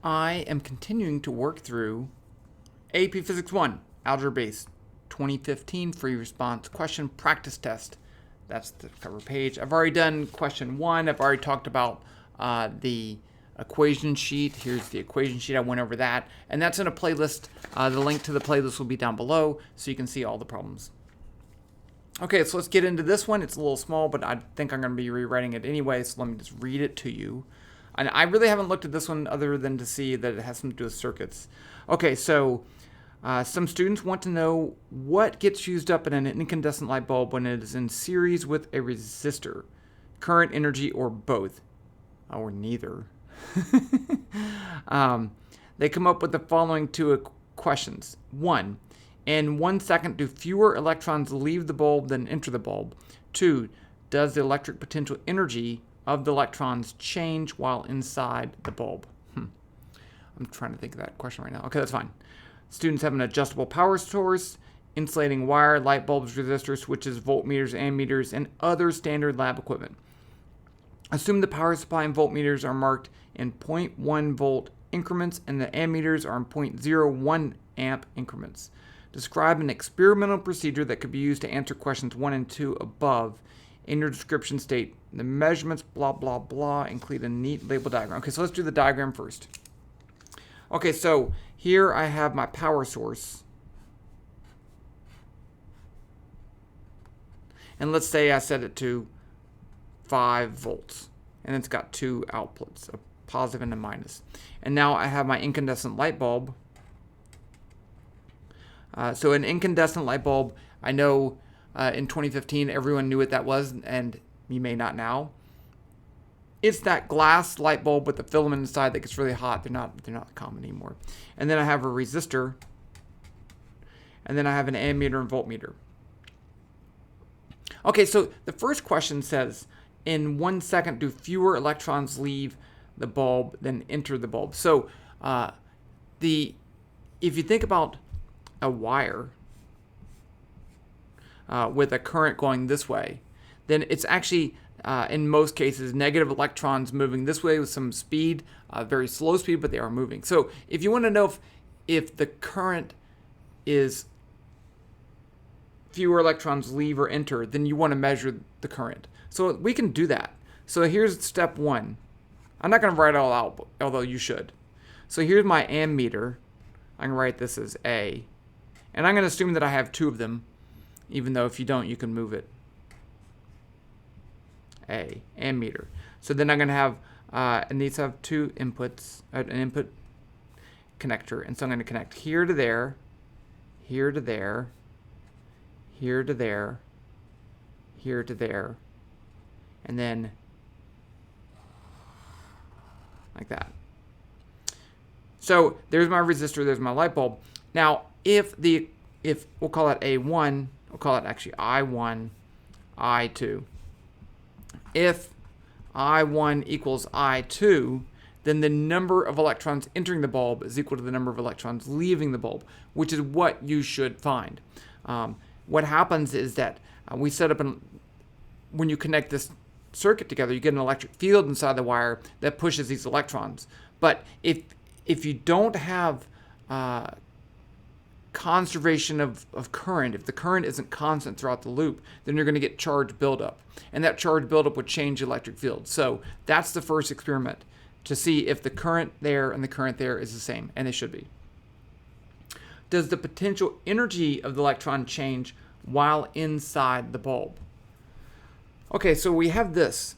I am continuing to work through AP Physics 1, Algebra Base 2015 free response question practice test. That's the cover page. I've already done question 1. I've already talked about the equation sheet. Here's the equation sheet. I went over that. And that's in a playlist. The link to the playlist will be down below so you can see all the problems. Okay, so let's get into this one. It's a little small, but I think I'm going to be rewriting it anyway, so let me just read it to you. And I really haven't looked at this one other than to see that it has something to do with circuits. Okay, so some students want to know what gets used up in an incandescent light bulb when it is in series with a resistor, current, energy, or both, or neither. They come up with the following two questions. 1. In 1 second, do fewer electrons leave the bulb than enter the bulb? 2. Does the electric potential energy of the electrons change while inside the bulb? I'm trying to think of that question right now. Okay, that's fine. Students have an adjustable power source, insulating wire, light bulbs, resistors, switches, voltmeters, ammeters, and other standard lab equipment. Assume the power supply and voltmeters are marked in 0.1 volt increments and the ammeters are in 0.01 amp increments. Describe an experimental procedure that could be used to answer questions 1 and 2 above. In your description, state the measurements, blah, blah, blah, include a neat label diagram. Okay, so let's do the diagram first. Okay, so here I have my power source. And let's say I set it to 5 volts. And it's got 2 outputs, a positive and a minus. And now I have my incandescent light bulb. So an incandescent light bulb, I know in 2015 everyone knew what that was, and you may not now. It's that glass light bulb with the filament inside that gets really hot. They're not common anymore. And then I have a resistor, and then I have an ammeter and voltmeter. Okay, so the first question says, in 1 second, do fewer electrons leave the bulb than enter the bulb? So if you think about a wire with a current going this way, then it's actually, in most cases, negative electrons moving this way with some speed, very slow speed, but they are moving. So if you want to know if the current is fewer electrons leave or enter, then you want to measure the current. So we can do that. So here's step 1. I'm not going to write it all out, although you should. So here's my ammeter. I can write this as A. And I'm going to assume that I have 2 of them, even though if you don't, you can move it. A, ammeter. So then I'm going to have, and these have 2 inputs, an input connector. And so I'm going to connect here to there, here to there, here to there, here to there, and then like that. So there's my resistor, there's my light bulb. Now, if we'll call it A1, we'll call it actually I1, I2. If I1 equals I2, then the number of electrons entering the bulb is equal to the number of electrons leaving the bulb, which is what you should find. What happens is that we set up when you connect this circuit together, you get an electric field inside the wire that pushes these electrons. But if you don't have conservation of current, if the current isn't constant throughout the loop, then you're going to get charge buildup. And that charge buildup would change the electric field. So that's the first experiment, to see if the current there and the current there is the same, and they should be. Does the potential energy of the electron change while inside the bulb? Okay, so we have this.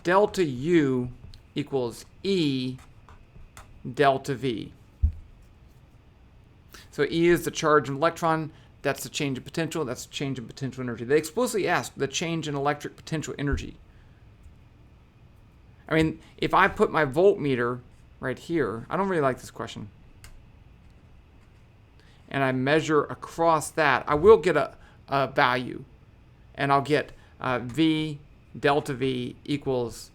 Delta U equals E delta V. So E is the charge of an electron. That's the change in potential. That's the change in potential energy. They explicitly asked the change in electric potential energy. I mean, if I put my voltmeter right here, I don't really like this question, and I measure across that, I will get a value, and I'll get V delta V equals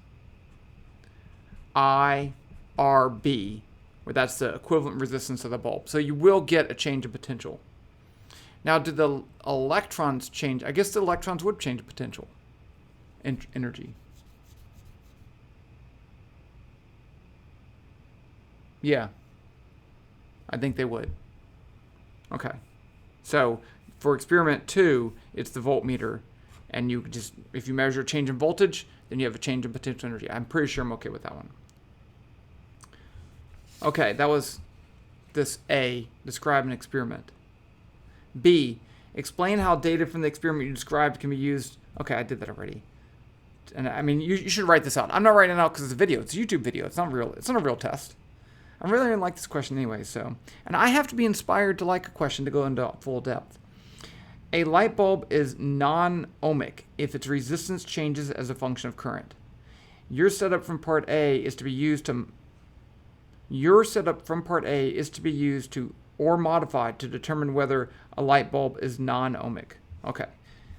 IRB, where that's the equivalent resistance of the bulb. So you will get a change in potential. Now, do the electrons change? I guess the electrons would change potential energy. Yeah, I think they would. Okay. So for experiment 2, it's the voltmeter. And you just, if you measure a change in voltage, then you have a change in potential energy. I'm pretty sure I'm okay with that one. Okay, that was this A, describe an experiment. B, explain how data from the experiment you described can be used. Okay, I did that already. And I mean, you should write this out. I'm not writing it out because it's a video. It's a YouTube video. It's not real. It's not a real test. I really didn't like this question anyway, so. And I have to be inspired to like a question to go into full depth. A light bulb is non-ohmic if its resistance changes as a function of current. Your setup from part A is to be used to or modified to determine whether a light bulb is non-ohmic. Okay.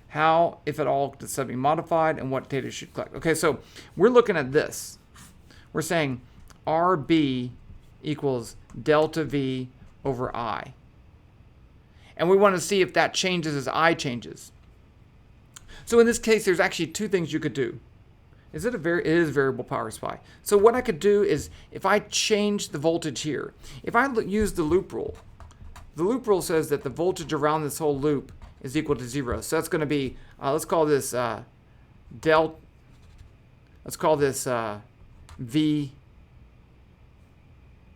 How, if at all, does that be modified, and what data should collect? Okay, so we're looking at this. We're saying RB equals delta V over I. And we want to see if that changes as I changes. So in this case, there's actually two things you could do. It is variable power supply. So what I could do is, if I change the voltage here, if I use the loop rule says that the voltage around this whole loop is equal to 0. So that's going to be, let's call this V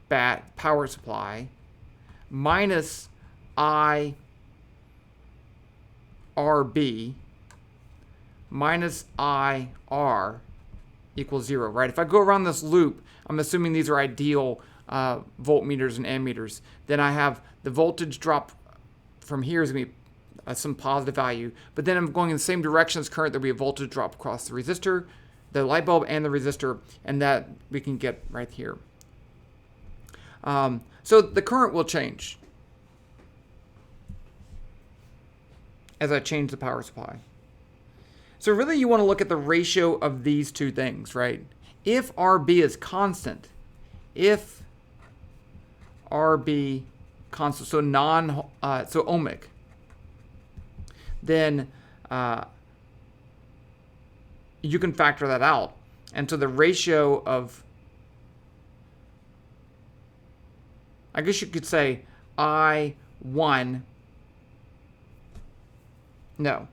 bat power supply minus I RB minus IR equals 0, right? If I go around this loop, I'm assuming these are ideal voltmeters and ammeters. Then I have the voltage drop from here is going to be some positive value, but then I'm going in the same direction as current. There'll be a voltage drop across the resistor, the light bulb, and the resistor, and that we can get right here. So the current will change as I change the power supply. So really you want to look at the ratio of these two things, right? If RB is constant, so ohmic, then you can factor that out. And so the ratio of, I guess you could say I1, no.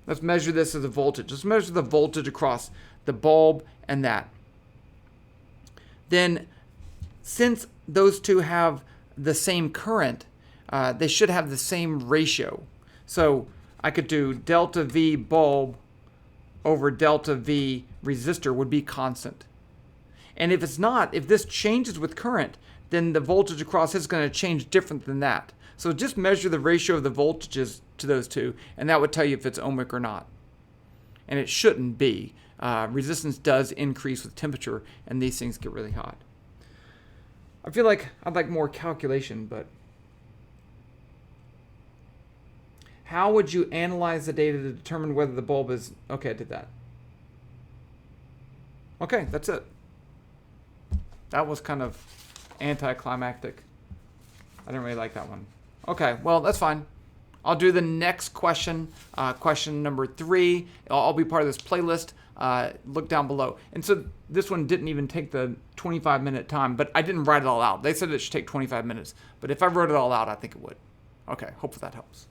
Let's measure this as a voltage. Let's measure the voltage across the bulb and that. Then, since those two have the same current, they should have the same ratio. So I could do delta V bulb over delta V resistor would be constant. And if it's not, if this changes with current, then the voltage across is going to change different than that. So just measure the ratio of the voltages to those two, and that would tell you if it's ohmic or not. And it shouldn't be. Resistance does increase with temperature, and these things get really hot. I feel like I'd like more calculation, but how would you analyze the data to determine whether the bulb is... Okay, I did that. Okay, that's it. That was kind of anticlimactic. I didn't really like that one. Okay, well, that's fine. I'll do the next question, question number 3. I'll be part of this playlist. Look down below. And so this one didn't even take the 25-minute time, but I didn't write it all out. They said it should take 25 minutes. But if I wrote it all out, I think it would. Okay, hopefully that helps.